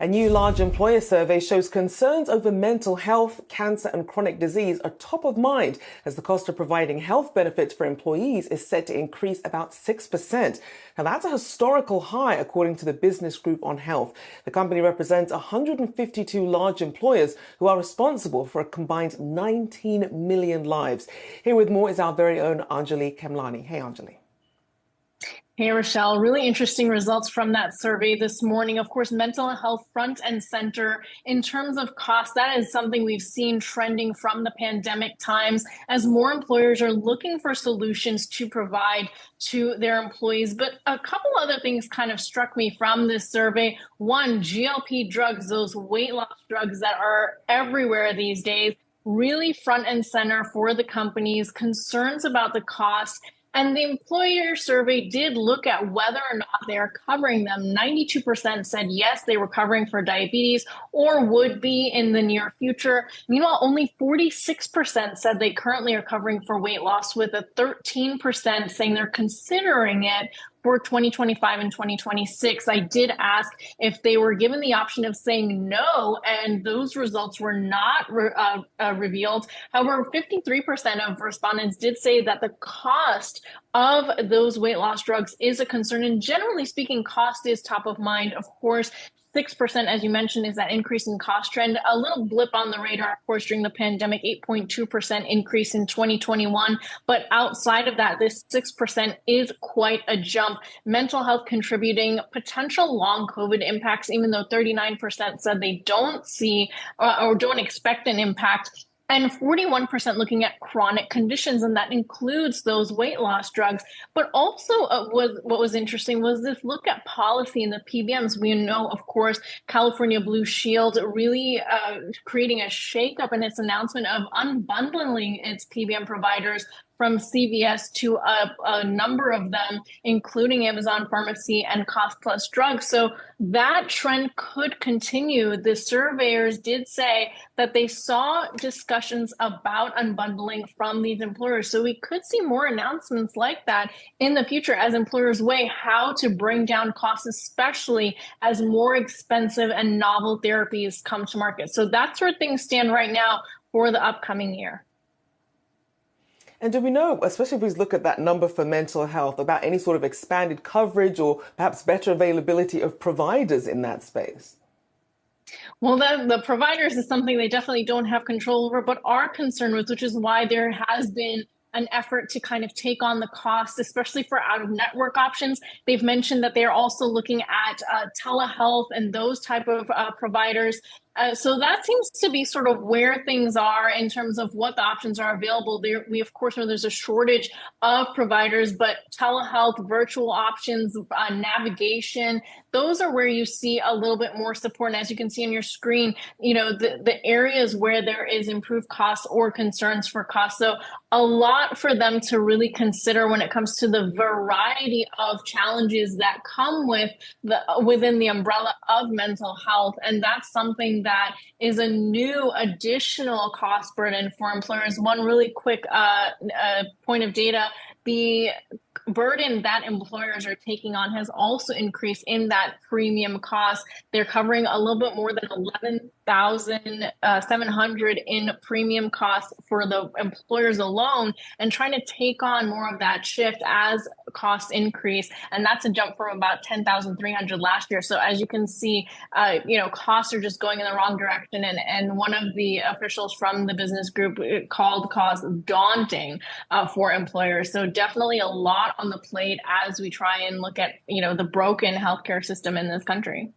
A new large employer survey shows concerns over mental health, cancer and chronic disease are top of mind as the cost of providing health benefits for employees is set to increase about 6%. Now, that's a historical high, according to the Business Group on Health. The company represents 152 large employers who are responsible for a combined 19 million lives. Here with more is our very own Anjalee Khemlani. Hey, Anjalee. Hey, Rochelle, really interesting results from that survey this morning. Of course, mental health front and center in terms of cost. That is something we've seen trending from the pandemic times as more employers are looking for solutions to provide to their employees. But a couple other things kind of struck me from this survey. One, GLP drugs, those weight loss drugs that are everywhere these days, really front and center for the companies, concerns about the cost. And the employer survey did look at whether or not they are covering them. 92% said yes, they were covering for diabetes or would be in the near future. Meanwhile, only 46% said they currently are covering for weight loss, with a 13% saying they're considering it for 2025 and 2026. I did ask if they were given the option of saying no, and those results were not revealed. However, 53% of respondents did say that the cost of those weight loss drugs is a concern. And generally speaking, cost is top of mind. Of course, 6%, as you mentioned, is that increase in cost trend. A little blip on the radar, of course, during the pandemic, 8.2% increase in 2021. But outside of that, this 6% is quite a jump. Mental health contributing, potential long COVID impacts, even though 39% said they don't see or don't expect an impact. And 41% looking at chronic conditions, and that includes those weight loss drugs. But also what was interesting was this look at policy in the PBMs. We know, of course, California Blue Shield really creating a shakeup in its announcement of unbundling its PBM providers from CVS to a number of them, including Amazon Pharmacy and Cost Plus Drugs. So that trend could continue. The surveyors did say that they saw discussions about unbundling from these employers. So we could see more announcements like that in the future as employers weigh how to bring down costs, especially as more expensive and novel therapies come to market. So that's where things stand right now for the upcoming year. And do we know, especially if we look at that number for mental health, about any sort of expanded coverage or perhaps better availability of providers in that space? Well, the providers is something they definitely don't have control over, but are concerned with, which is why there has been an effort to kind of take on the cost, especially for out-of-network options. They've mentioned that they're also looking at telehealth and those type of providers. So that seems to be sort of where things are in terms of what the options are available. We, of course, know there's a shortage of providers, but telehealth, virtual options, navigation, those are where you see a little bit more support. And as you can see on your screen, you know, the areas where there is improved costs or concerns for costs. So a lot for them to really consider when it comes to the variety of challenges that come within the umbrella of mental health. And that's something that is a new additional cost burden for employers. One really quick point of data, the burden that employers are taking on has also increased in that premium cost. They're covering a little bit more than $11,700 in premium costs for the employers alone, and trying to take on more of that shift as costs increase. And that's a jump from about $10,300 last year. So as you can see, costs are just going in the wrong direction. And one of the officials from the business group called costs daunting for employers. So definitely a lot on the plate as we try and look at, the broken healthcare system in this country.